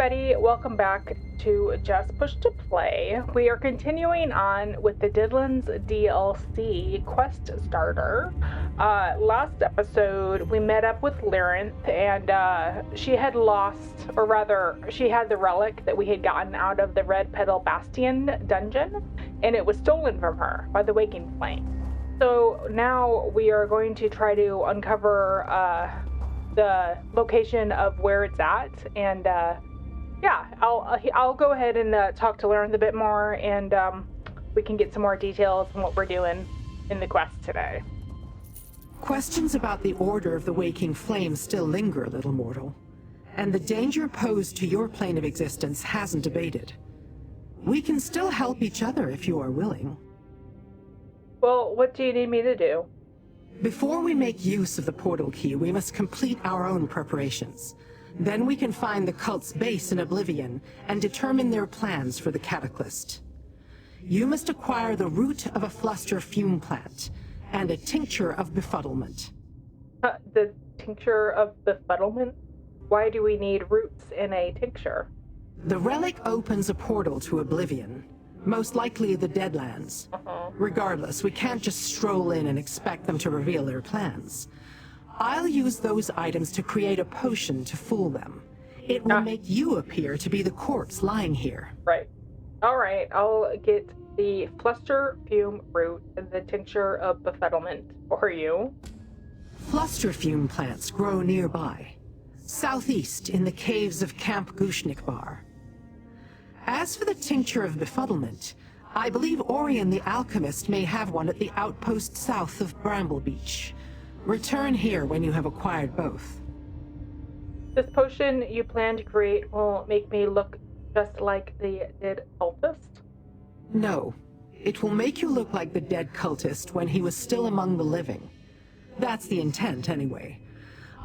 everybody, welcome back to Just Push to Play. We are continuing on with the Deadlands DLC quest starter. Last episode we met up with Lyranth and she had lost, or rather she had the relic that we had gotten out of the Red Petal Bastion dungeon, and it was stolen from her by the Waking Flame. So now we are going to try to uncover the location of where it's at, and yeah, I'll go ahead and talk to Lyranth a bit more, and we can get some more details on what we're doing in the quest today. Questions about the Order of the Waking Flame still linger, little mortal, and the danger posed to your plane of existence hasn't abated. We can still help each other if you are willing. Well, what do you need me to do? Before we make use of the portal key, we must complete our own preparations. Then we can find the cult's base in Oblivion and determine their plans for the Cataclyst. You must acquire the root of a fluster fume plant and a tincture of befuddlement. The tincture of befuddlement? Why do we need roots in a tincture? The relic opens a portal to Oblivion, most likely the Deadlands. Regardless, we can't just stroll in and expect them to reveal their plans. I'll use those items to create a potion to fool them. It will make you appear to be the corpse lying here. Right. Alright, I'll get the fluster fume root and the tincture of befuddlement for you. Fluster fume plants grow nearby, southeast in the caves of Camp Gushnikbar. As for the tincture of befuddlement, I believe Orion the alchemist may have one at the outpost south of Bramble Beach. Return here when you have acquired both. This potion you plan to create will make me look just like the dead cultist? No. It will make you look like the dead cultist when he was still among the living. That's the intent, anyway.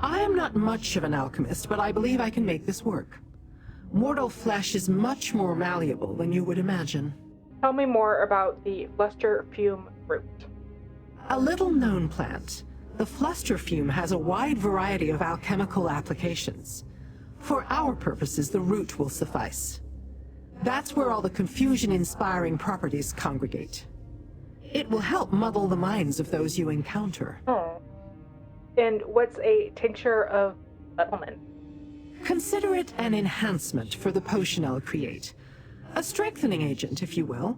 I am not much of an alchemist, but I believe I can make this work. Mortal flesh is much more malleable than you would imagine. Tell me more about the fluster fume root. A little-known plant, the fluster fume has a wide variety of alchemical applications. For our purposes, the root will suffice. That's where all the confusion-inspiring properties congregate. It will help muddle the minds of those you encounter. Oh. And what's a tincture of befuddlement? Consider it an enhancement for the potion I'll create. A strengthening agent, if you will.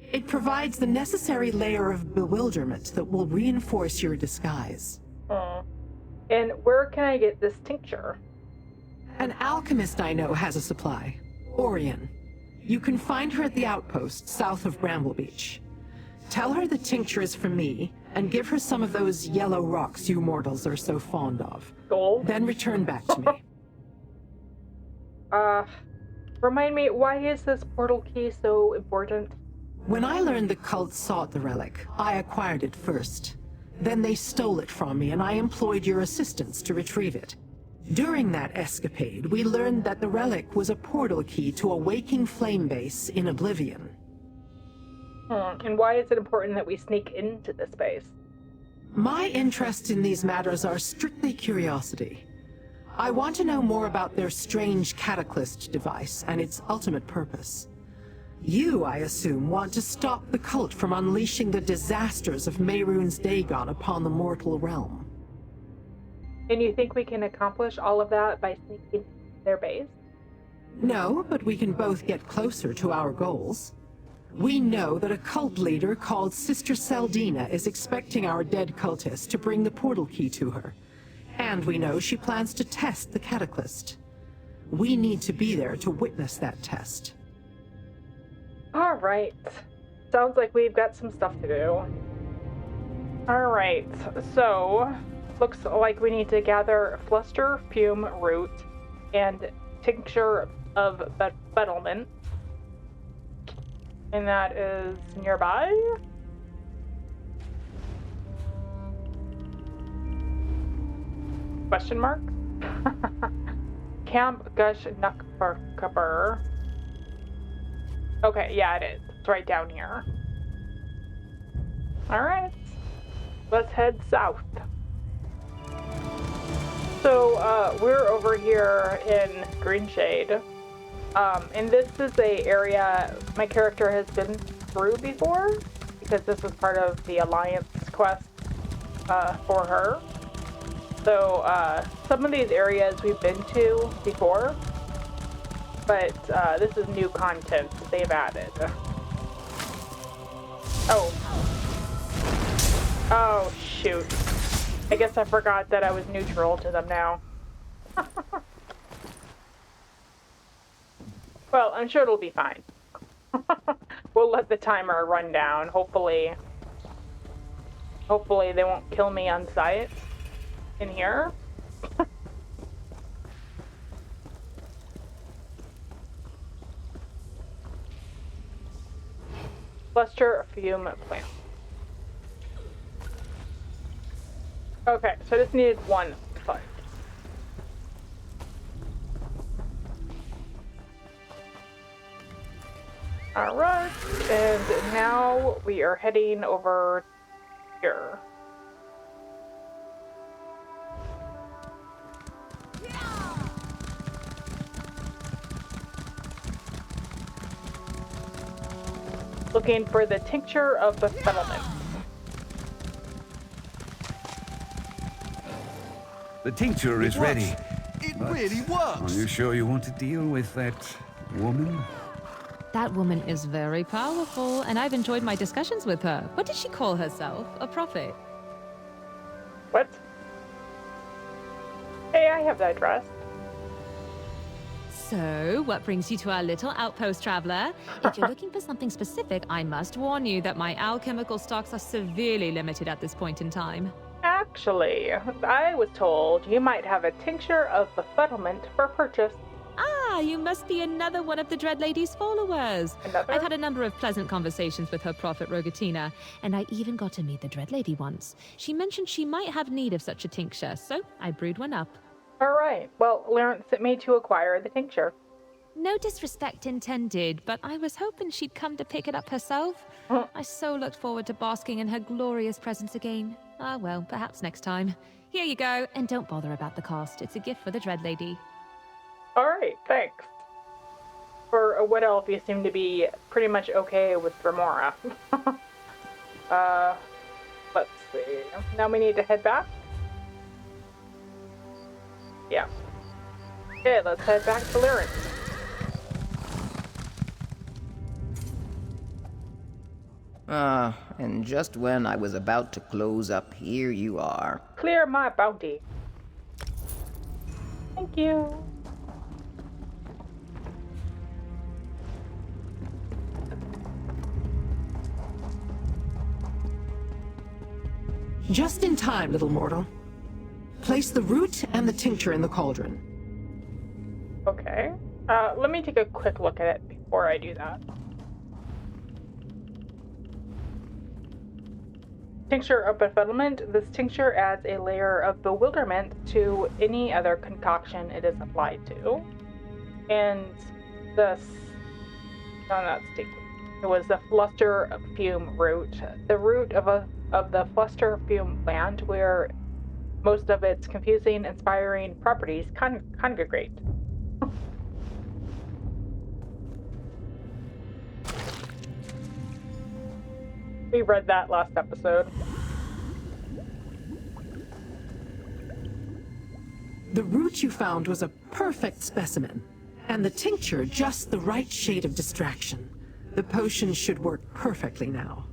It provides the necessary layer of bewilderment that will reinforce your disguise. And where can I get this tincture? An alchemist I know has a supply. Orion. You can find her at the outpost south of Bramble Beach. Tell her the tincture is from me, and give her some of those yellow rocks you mortals are so fond of. Gold? Then return back to me. Remind me, why is this portal key so important? When I learned the cult sought the relic, I acquired it first. Then they stole it from me, and I employed your assistance to retrieve it. During that escapade, we learned that the relic was a portal key to a waking flame base in Oblivion. And why is it important that we sneak into this base? My interests in these matters are strictly curiosity. I want to know more about their strange Cataclyst device and its ultimate purpose. You, I assume, want to stop the cult from unleashing the disasters of Mehrunes Dagon upon the mortal realm. And you think we can accomplish all of that by sneaking their base? No, but we can both get closer to our goals. We know that a cult leader called Sister Seldina is expecting our dead cultist to bring the portal key to her. And we know she plans to test the Cataclyst. We need to be there to witness that test. Alright. Sounds like we've got some stuff to do. Alright, so looks like we need to gather fluster fume root and tincture of befuddlement. And that is nearby. Question mark? Camp Gushnikbar. Okay, yeah, it is. It's right down here. Alright. Let's head south. So, we're over here in Greenshade. And this is a area my character has been through before, because this was part of the Alliance quest for her. So some of these areas we've been to before, but this is new content they've added. Oh, shoot. I guess I forgot that I was neutral to them now. Well, I'm sure it'll be fine. We'll let the timer run down. Hopefully they won't kill me on sight in here. Cluster fume plant. Okay, so I just needed one fun. Alright, and now we are heading over here. Looking for the Tincture of Befuddlement. The tincture is ready. It really works! Are you sure you want to deal with that woman? That woman is very powerful, and I've enjoyed my discussions with her. What did she call herself? A prophet? What? Hey, I have that dress. So, what brings you to our little outpost, traveler? If you're looking for something specific, I must warn you that my alchemical stocks are severely limited at this point in time. Actually, I was told you might have a Tincture of Befuddlement for purchase. Ah, you must be another one of the Dread Lady's followers. Another? I've had a number of pleasant conversations with her prophet Rogatina, and I even got to meet the Dread Lady once. She mentioned she might have need of such a tincture, so I brewed one up. Alright, well, Lyranth sent me to acquire the tincture. No disrespect intended, but I was hoping she'd come to pick it up herself. I so looked forward to basking in her glorious presence again. Ah, well, perhaps next time. Here you go, and don't bother about the cost. It's a gift for the Dread Lady. Alright, thanks. For a Wood Elf, you seem to be pretty much okay with Remora. Let's see. Now we need to head back? Yeah. Okay, let's head back to Lyranth. And just when I was about to close up, here you are. Clear my bounty. Thank you. Just in time, little mortal. Place the root and the tincture in the cauldron. Okay. Let me take a quick look at it before I do that. Tincture of Befuddlement. This tincture adds a layer of bewilderment to any other concoction it is applied to. And this... No, not stick. It was the fluster fume root. The root of the fluster fume plant, where most of its confusing, inspiring properties congregate. We read that last episode. The root you found was a perfect specimen, and the tincture just the right shade of distraction. The potion should work perfectly now.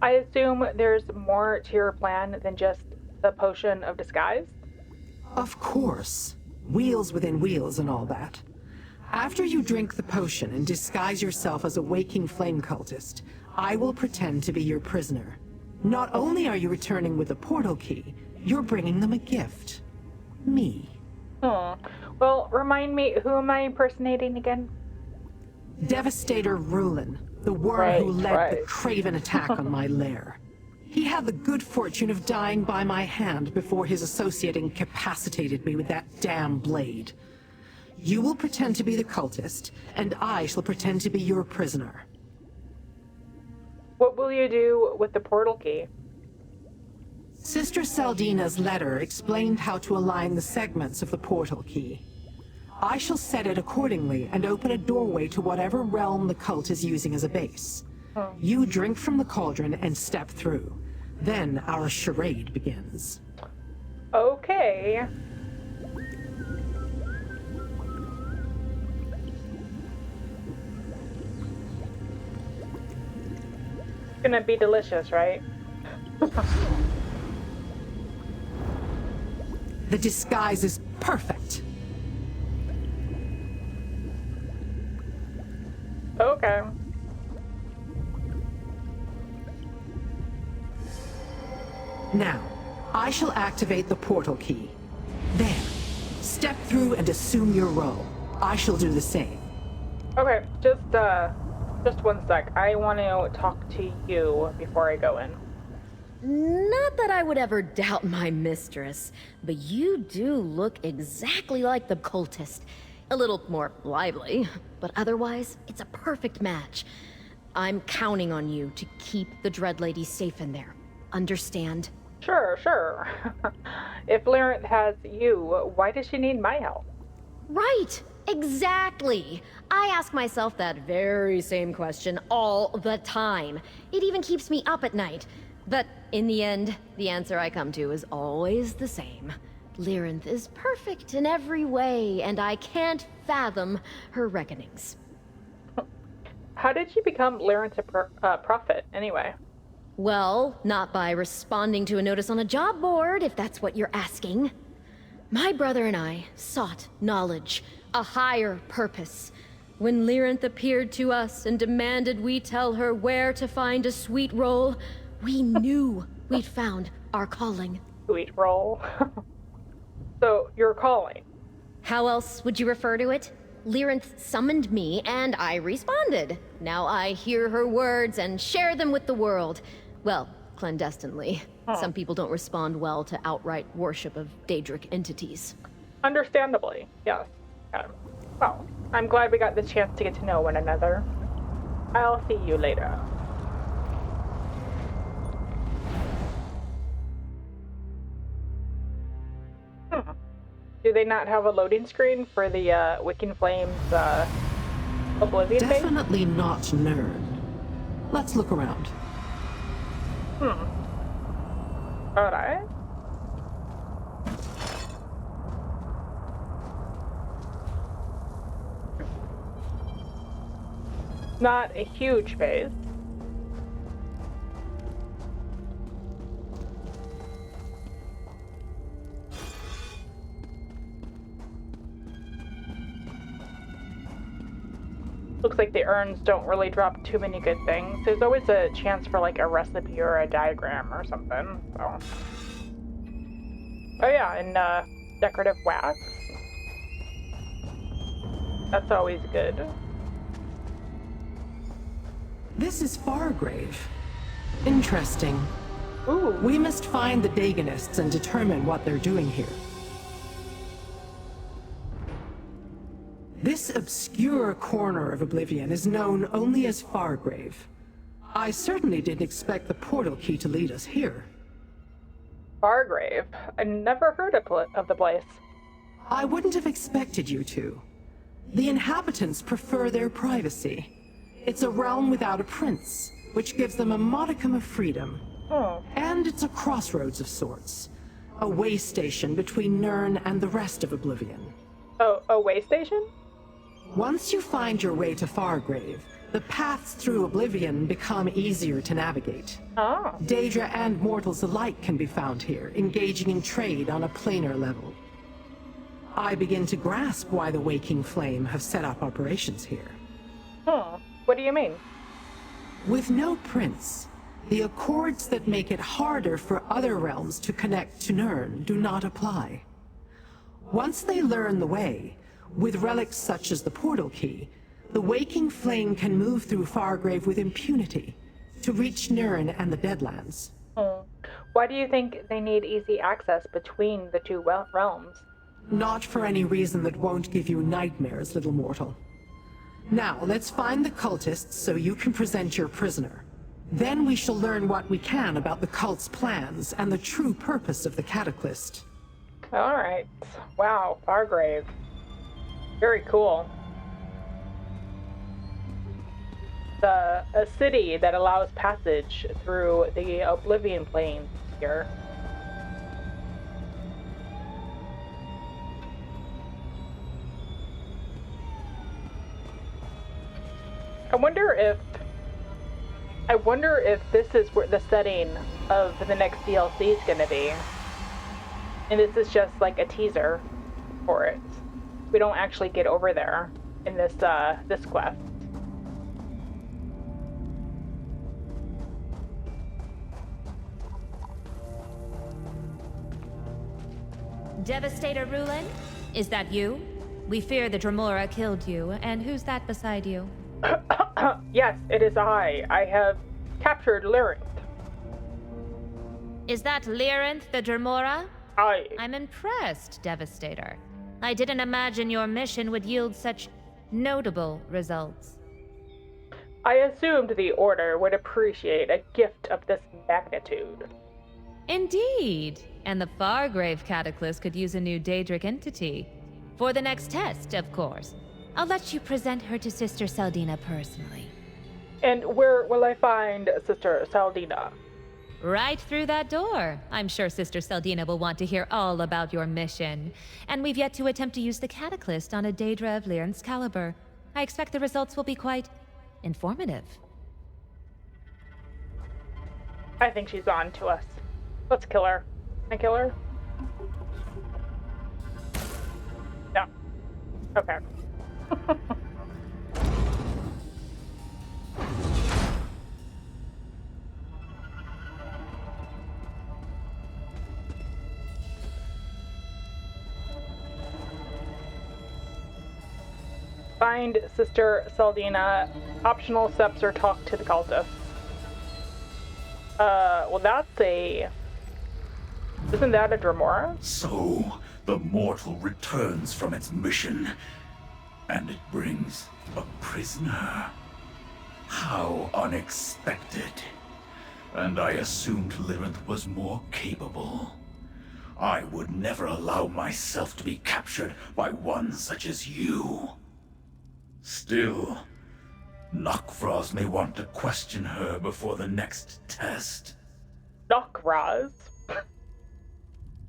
I assume there's more to your plan than just the potion of disguise? Of course. Wheels within wheels and all that. After you drink the potion and disguise yourself as a waking flame cultist, I will pretend to be your prisoner. Not only are you returning with a portal key, you're bringing them a gift. Me. Well, remind me, who am I impersonating again? Devastator Rulin, the worm who led the craven attack on my lair. He had the good fortune of dying by my hand before his associate incapacitated me with that damn blade. You will pretend to be the cultist, and I shall pretend to be your prisoner. What will you do with the portal key? Sister Saldina's letter explained how to align the segments of the portal key. I shall set it accordingly and open a doorway to whatever realm the cult is using as a base. You drink from the cauldron and step through. Then our charade begins. Okay. It's gonna be delicious, right? The disguise is perfect. Okay. Now, I shall activate the portal key. There. Step through and assume your role. I shall do the same. Okay, just one sec. I want to talk to you before I go in. Not that I would ever doubt my mistress, but you do look exactly like the cultist. A little more lively, but otherwise, it's a perfect match. I'm counting on you to keep the Dread Lady safe in there. Understand? Sure. If Lyranth has you, why does she need my help? Right! Exactly! I ask myself that very same question all the time. It even keeps me up at night. But in the end, the answer I come to is always the same. Lyranth is perfect in every way, and I can't fathom her reckonings. How did she become Lyranth's prophet, anyway? Well, not by responding to a notice on a job board, if that's what you're asking. My brother and I sought knowledge, a higher purpose. When Lyranth appeared to us and demanded we tell her where to find a sweet roll, we knew we'd found our calling. Sweet roll. So, your calling. How else would you refer to it? Lyranth summoned me, and I responded. Now I hear her words and share them with the world. Well, clandestinely. Some people don't respond well to outright worship of Daedric entities. Understandably, yes. Well, I'm glad we got the chance to get to know one another. I'll see you later. Do they not have a loading screen for the Wiccan Flames Oblivion thing? Definitely not nerd. Let's look around. Alright. Not a huge base. Looks like the urns don't really drop too many good things. There's always a chance for like a recipe or a diagram or something, so. Oh yeah, and decorative wax. That's always good. This is Fargrave. Interesting. Ooh. We must find the Daganists and determine what they're doing here. This obscure corner of Oblivion is known only as Fargrave. I certainly didn't expect the portal key to lead us here. Fargrave? I never heard of the place. I wouldn't have expected you to. The inhabitants prefer their privacy. It's a realm without a prince, which gives them a modicum of freedom. And it's a crossroads of sorts. A way station between Nirn and the rest of Oblivion. Oh, a way station? Once you find your way to Fargrave, the paths through Oblivion become easier to navigate. Oh. Daedra and mortals alike can be found here, engaging in trade on a planar level. I begin to grasp why the Waking Flame have set up operations here. What do you mean? With no prince, the accords that make it harder for other realms to connect to Nirn do not apply. Once they learn the way, with relics such as the portal key, the Waking Flame can move through Fargrave with impunity to reach Nirn and the Deadlands. Why do you think they need easy access between the two realms? Not for any reason that won't give you nightmares, little mortal. Now, let's find the cultists so you can present your prisoner. Then we shall learn what we can about the cult's plans and the true purpose of the Cataclyst. Alright. Wow, Fargrave. Very cool. A city that allows passage through the Oblivion Plains here. I wonder if this is where the setting of the next DLC is going to be. And this is just like a teaser for it. We don't actually get over there in this this quest. Devastator Rulin? Is that you? We fear the Dremora killed you, and who's that beside you? Yes, it is I. I have captured Lyranth. Is that Lyranth the Dremora? I. I'm impressed, Devastator. I didn't imagine your mission would yield such notable results. I assumed the Order would appreciate a gift of this magnitude. Indeed. And the Fargrave Cataclyst could use a new Daedric entity. For the next test, of course. I'll let you present her to Sister Saldina personally. And where will I find Sister Saldina? Right through that door. I'm sure Sister Saldina will want to hear all about your mission. And we've yet to attempt to use the Cataclyst on a Daedra of Lyranth's caliber. I expect the results will be quite informative. I think she's on to us. Let's kill her. Can I kill her? No. Okay. Find Sister Saldina. Optional steps or talk to the cultists. Well, that's a... Isn't that a Dremora? So, the mortal returns from its mission, and it brings a prisoner. How unexpected. And I assumed Lyranth was more capable. I would never allow myself to be captured by one such as you. Still, Nokvraz may want to question her before the next test. Nokvraz?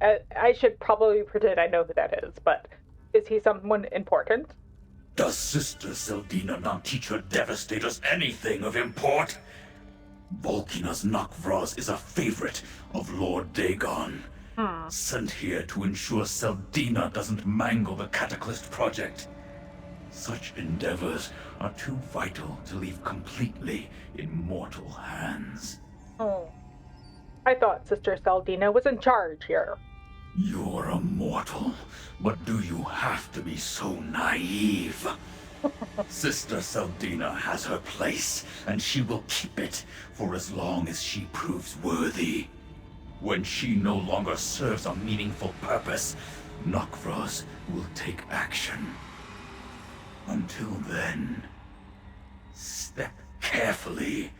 I should probably pretend I know who that is, but is he someone important? Does Sister Saldina not teach her Devastators anything of import? Volkina's Nokvraz is a favorite of Lord Dagon. Sent here to ensure Saldina doesn't mangle the Cataclyst project. Such endeavors are too vital to leave completely in mortal hands. Oh. I thought Sister Saldina was in charge here. You're a mortal, but do you have to be so naive? Sister Saldina has her place, and she will keep it for as long as she proves worthy. When she no longer serves a meaningful purpose, Nokvraz will take action. Until then, step carefully,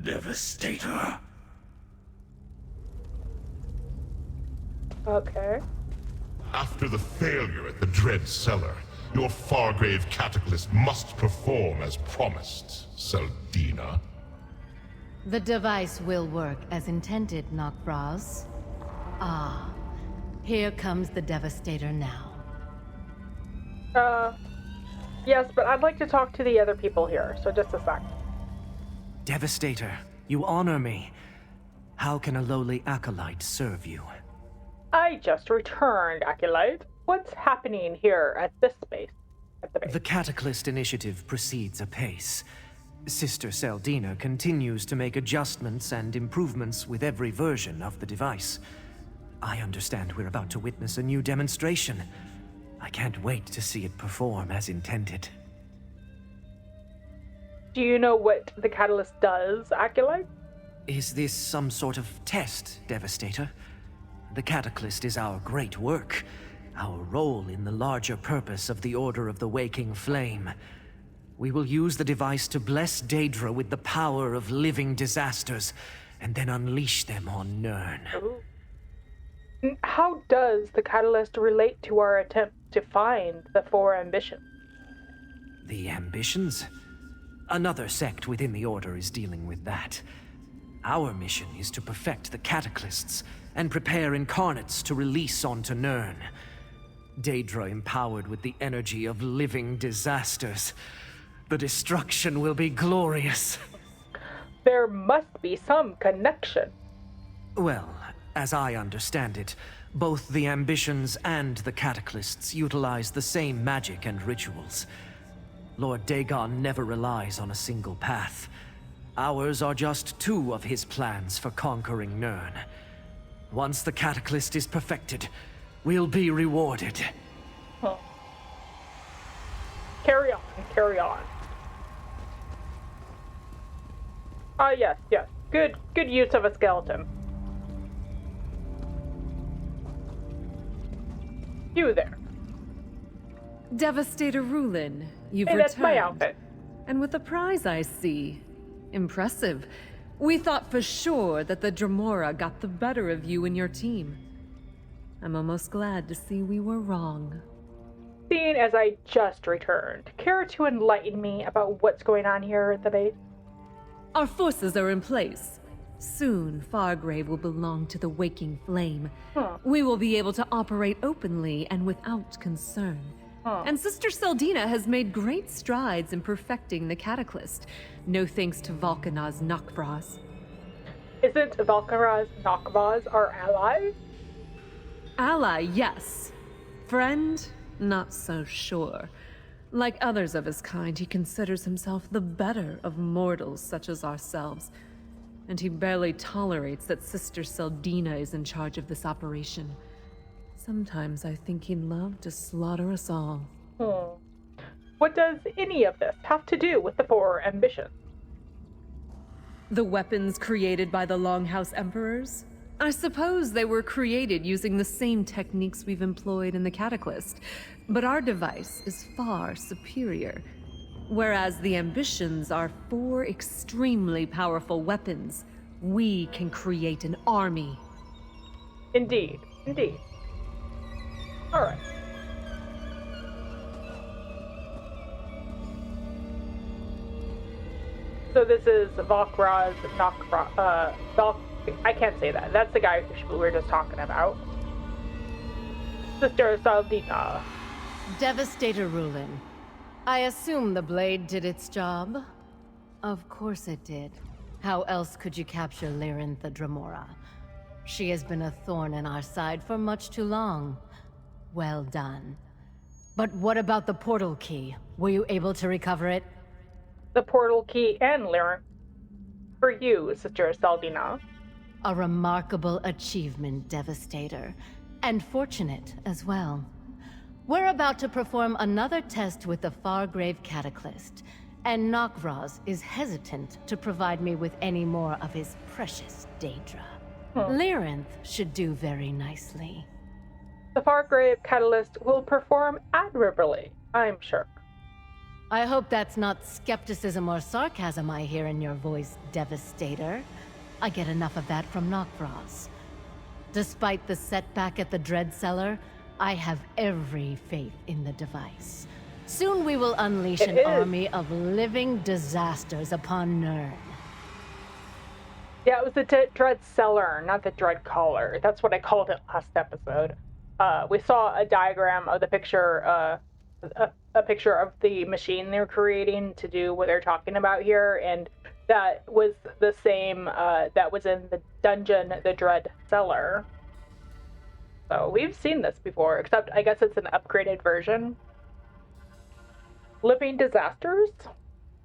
Devastator. Okay. After the failure at the Dread Cellar, your Fargrave Cataclyst must perform as promised, Saldina. The device will work as intended, Nokvraz. Ah, here comes the Devastator now. Yes, but I'd like to talk to the other people here, so just a sec. Devastator, you honor me. How can a lowly acolyte serve you? I just returned, Acolyte. What's happening here at this base? The Cataclyst initiative proceeds apace. Sister Saldina continues to make adjustments and improvements with every version of the device. I understand we're about to witness a new demonstration. I can't wait to see it perform as intended. Do you know what the Catalyst does, Acolyte? Is this some sort of test, Devastator? The Cataclyst is our great work, our role in the larger purpose of the Order of the Waking Flame. We will use the device to bless Daedra with the power of living disasters, and then unleash them on Nirn. Ooh. How does the Catalyst relate to our attempt to find the four ambitions? The ambitions? Another sect within the Order is dealing with that. Our mission is to perfect the Cataclysts and prepare incarnates to release onto Nirn. Daedra empowered with the energy of living disasters. The destruction will be glorious. There must be some connection. Well, as I understand it, both the ambitions and the Cataclysts utilize the same magic and rituals. Lord Dagon never relies on a single path. Ours are just two of his plans for conquering Nirn. Once the Cataclyst is perfected, we'll be rewarded. Huh. Carry on, carry on. Ah, yes. Good use of a skeleton. You there. Devastator Rulin, you've Hey, returned. that's my outfit. And with a prize, I see. Impressive. We thought for sure that the Dremora got the better of you and your team. I'm almost glad to see we were wrong. Seeing as I just returned, care to enlighten me about what's going on here at the base? Our forces are in place. Soon, Fargrave will belong to the Waking Flame. We will be able to operate openly and without concern. And Sister Seldina has made great strides in perfecting the Cataclyst, no thanks to Valkanaz Nakvraz. Isn't Valkanaz Nakvaz our ally? Ally, yes. Friend, not so sure. Like others of his kind, he considers himself the better of mortals such as ourselves. And he barely tolerates that Sister Seldina is in charge of this operation. Sometimes I think he'd love to slaughter us all. What does any of this have to do with the four ambitions? The weapons created by the Longhouse Emperors? I suppose they were created using the same techniques we've employed in the Cataclyst, but our device is far superior. Whereas the ambitions are four extremely powerful weapons, we can create an army. Indeed. Alright. So this is Valkraz Nakvraz, I can't say that. That's the guy we were just talking about. Sister Seldina. Devastator Rulin. I assume the blade did its job? Of course it did. How else could you capture Lyranth the Dremora? She has been a thorn in our side for much too long. Well done. But what about the portal key? Were you able to recover it? The portal key and Lyranth. For you, Sister Seldina. A remarkable achievement, Devastator. And fortunate as well. We're about to perform another test with the Fargrave Cataclyst, and Nakvraz is hesitant to provide me with any more of his precious Daedra. Lyranth should do very nicely. The Fargrave Catalyst will perform admirably, I'm sure. I hope that's not skepticism or sarcasm I hear in your voice, Devastator. I get enough of that from Nakvraz. Despite the setback at the Dread Cellar, I have every faith in the device. Soon we will unleash an army of living disasters upon Nirn. Yeah, it was the Dread Cellar, not the Dread Collar. That's what I called it last episode. We saw a diagram of the picture, a picture of the machine they're creating to do what they're talking about here, and that was the same that was in the dungeon, the Dread Cellar. So we've seen this before, except I guess it's an upgraded version. Living disasters?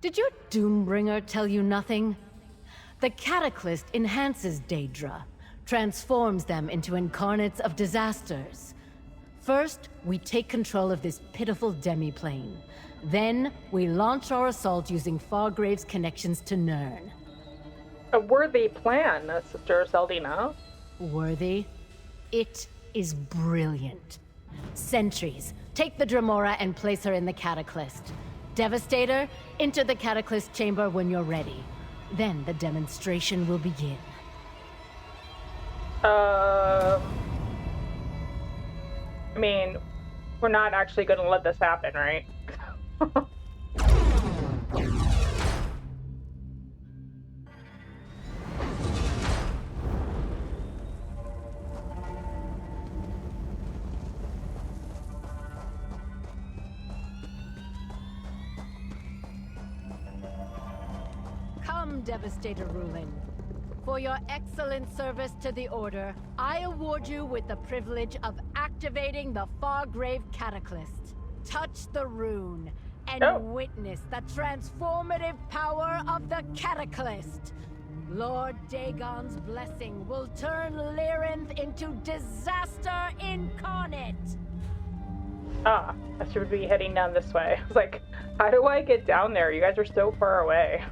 Did your Doombringer tell you nothing? The Cataclyst enhances Daedra, transforms them into incarnates of disasters. First, we take control of this pitiful demiplane. Then, we launch our assault using Fargrave's connections to Nirn. A worthy plan, Sister Seldina. Worthy? It is brilliant. Sentries, take the Dremora and place her in the Cataclyst. Devastator, enter the Cataclyst chamber when you're ready. Then the demonstration will begin. I mean, We're not actually going to let this happen, right? Come, Devastator Rulin. For your excellent service to the Order, I award you with the privilege of activating the Fargrave Cataclyst. Touch the rune and witness the transformative power of the Cataclyst. Lord Dagon's blessing will turn Lyranth into disaster incarnate. Ah, I should be heading down this way. I was like, how do I get down there? You guys are so far away.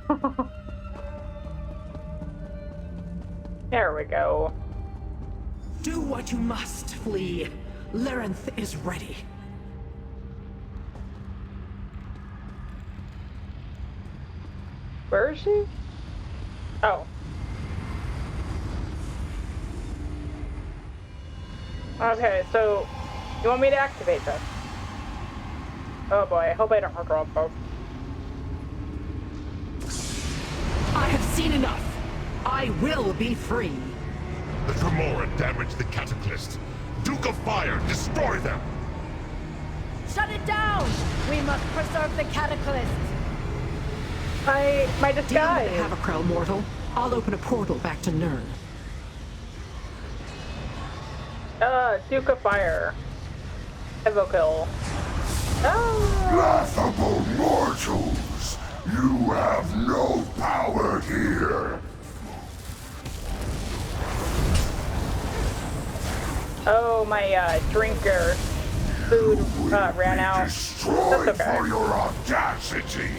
There we go. Do what you must, flee. Lyranth is ready. Where is she? Oh. Okay, so you want me to activate this? Oh boy, I hope I don't recall both. I have seen enough. I will be free. The Tremora damaged the Cataclyst. Duke of Fire, destroy them! Shut it down! We must preserve the Cataclyst. My disguise. Deal with the Havocrel, mortal. I'll open a portal back to Nirn. Duke of Fire. Evokill. Laughable mortals! You have no power here! Oh, my drinker food ran out. Destroyed That's okay. for your audacity!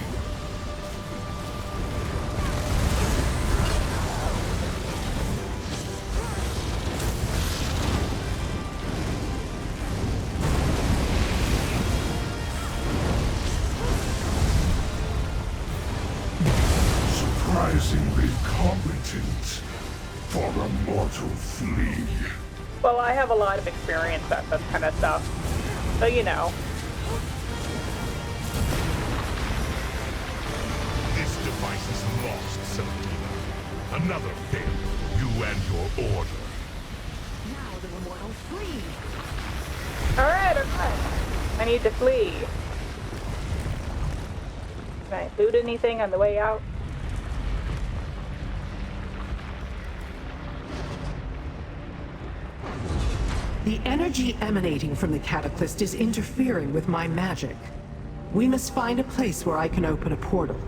Surprisingly competent for a mortal flea. Well, I have a lot of experience at this kind of stuff, so you know. This device is lost, Selena. Another failure, you and your order. Now the immortal flee. Alright. I need to flee. Can I loot anything on the way out? The energy emanating from the Cataclyst is interfering with my magic. We must find a place where I can open a portal.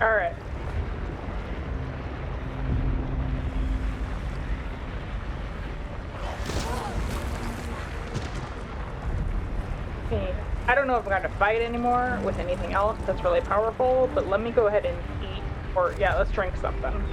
Alright. Okay. I don't know if I'm going to fight anymore with anything else that's really powerful, but let me go ahead and eat, or yeah, let's drink something.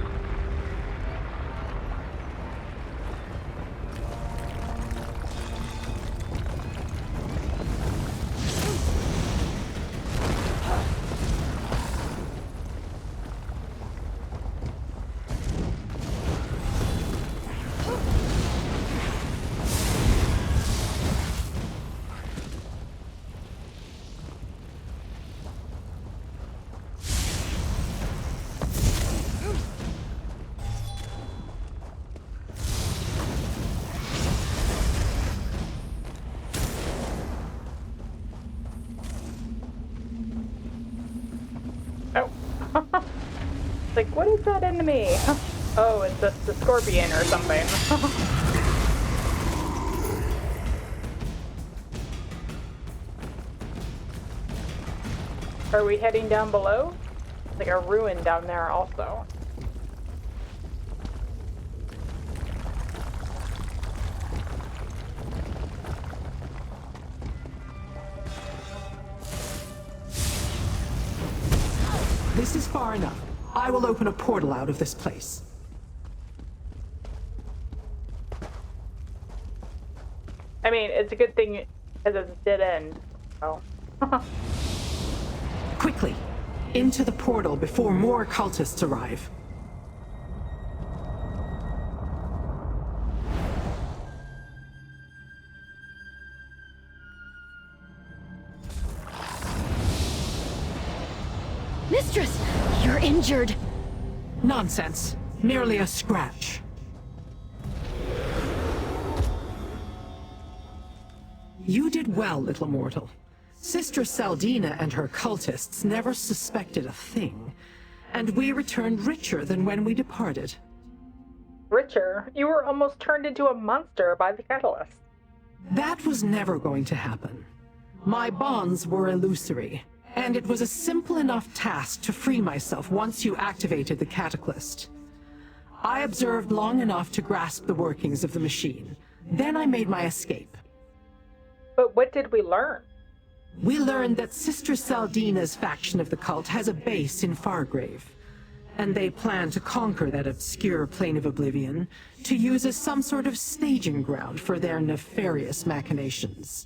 Like, what is that enemy? Oh, it's the scorpion or something. Are we heading down below? Like a ruin down there also. This is far enough. I will open a portal out of this place. I mean, it's a good thing because it's a dead end. Oh. Quickly, into the portal before more cultists arrive. Mistress, you're injured. Nonsense. Merely a scratch. You did well, little mortal. Sister Saldina and her cultists never suspected a thing, and we returned richer than when we departed. Richer? You were almost turned into a monster by the Catalyst. That was never going to happen. My bonds were illusory, and it was a simple enough task to free myself once you activated the Cataclyst. I observed long enough to grasp the workings of the machine. Then I made my escape. But what did we learn? We learned that Sister Saldina's faction of the cult has a base in Fargrave, and they plan to conquer that obscure plane of oblivion to use as some sort of staging ground for their nefarious machinations.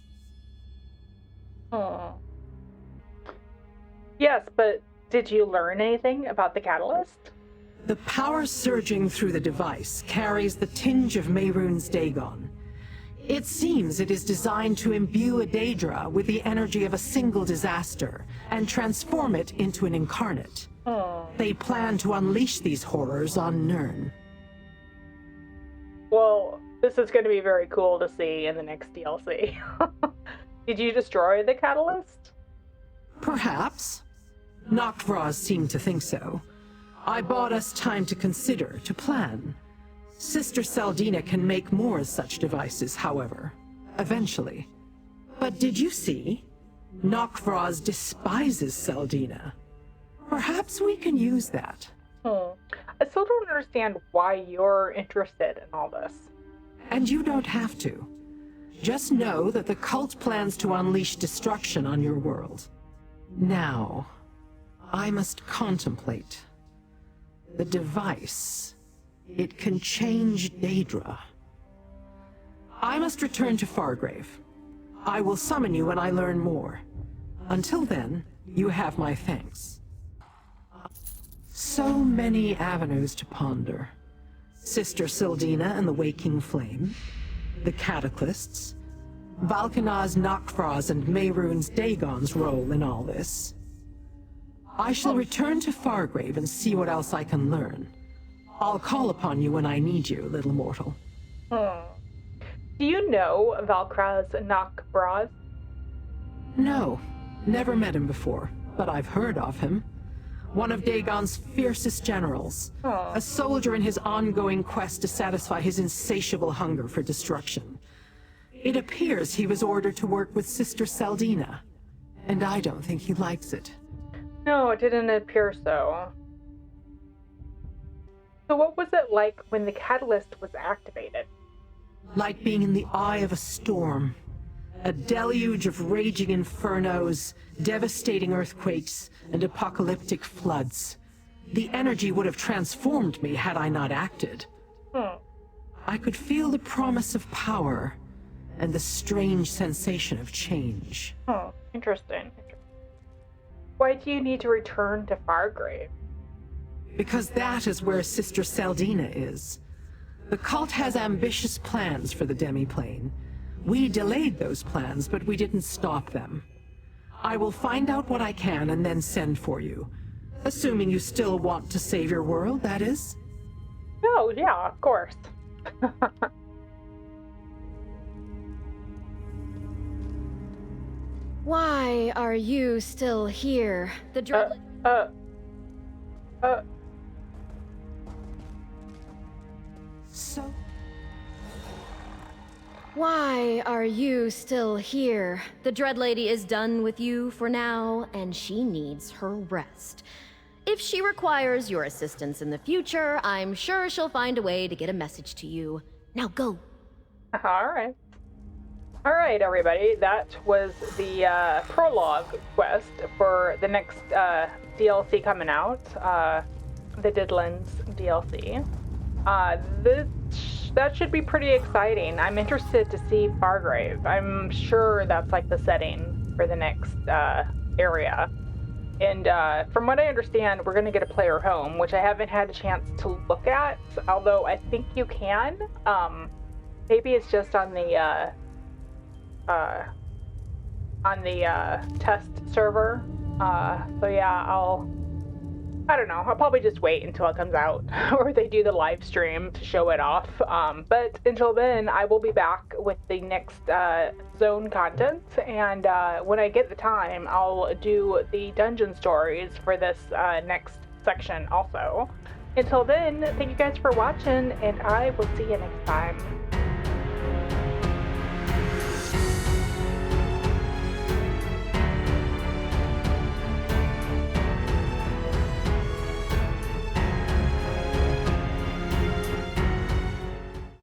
Hmm. Yes, but did you learn anything about the Catalyst? The power surging through the device carries the tinge of Mehrunes Dagon. It seems it is designed to imbue a Daedra with the energy of a single disaster and transform it into an incarnate. They plan to unleash these horrors on Nirn. Well, this is going to be very cool to see in the next DLC. Did you destroy the Catalyst? Perhaps. Noctvraz seemed to think so. I bought us time to consider, to plan. Sister Saldina can make more such devices, however, eventually. But did you see? Noctvraz despises Saldina. Perhaps we can use that. I still don't understand why you're interested in all this. And you don't have to. Just know that the cult plans to unleash destruction on your world. Now, I must contemplate. The device... It can change Daedra. I must return to Fargrave. I will summon you when I learn more. Until then, you have my thanks. So many avenues to ponder. Sister Sildina and the Waking Flame, the Cataclysts, Valkanaz Noctvraz and Mehrunes Dagon's role in all this. I shall return to Fargrave and see what else I can learn. I'll call upon you when I need you, little mortal. Do you know Valkraz Noctvraz? No, never met him before, but I've heard of him. One of Dagon's fiercest generals. A soldier in his ongoing quest to satisfy his insatiable hunger for destruction. It appears he was ordered to work with Sister Saldina, and I don't think he likes it. No, it didn't appear so. So what was it like when the Catalyst was activated? Like being in the eye of a storm. A deluge of raging infernos, devastating earthquakes, and apocalyptic floods. The energy would have transformed me had I not acted. I could feel the promise of power, and the strange sensation of change. Interesting. Why do you need to return to Fargrave? Because that is where Sister Saldina is. The cult has ambitious plans for the demiplane. We delayed those plans, but we didn't stop them. I will find out what I can and then send for you. Assuming you still want to save your world, that is? Oh, yeah, of course. Why are you still here? The dread... So... Why are you still here? The Dread Lady is done with you for now, and she needs her rest. If she requires your assistance in the future, I'm sure she'll find a way to get a message to you. Now go. Alright. Alright, everybody. That was the Prologue Quest for the next DLC coming out. The Deadlands DLC. That should be pretty exciting. I'm interested to see Fargrave. I'm sure that's like the setting for the next area. And from what I understand, we're going to get a player home, which I haven't had a chance to look at, although I think you can. Maybe it's just on the test server. So yeah, I don't know. I'll probably just wait until it comes out or they do the live stream to show it off. But until then, I will be back with the next zone content. And when I get the time, I'll do the dungeon stories for this next section also. Until then, thank you guys for watching, and I will see you next time.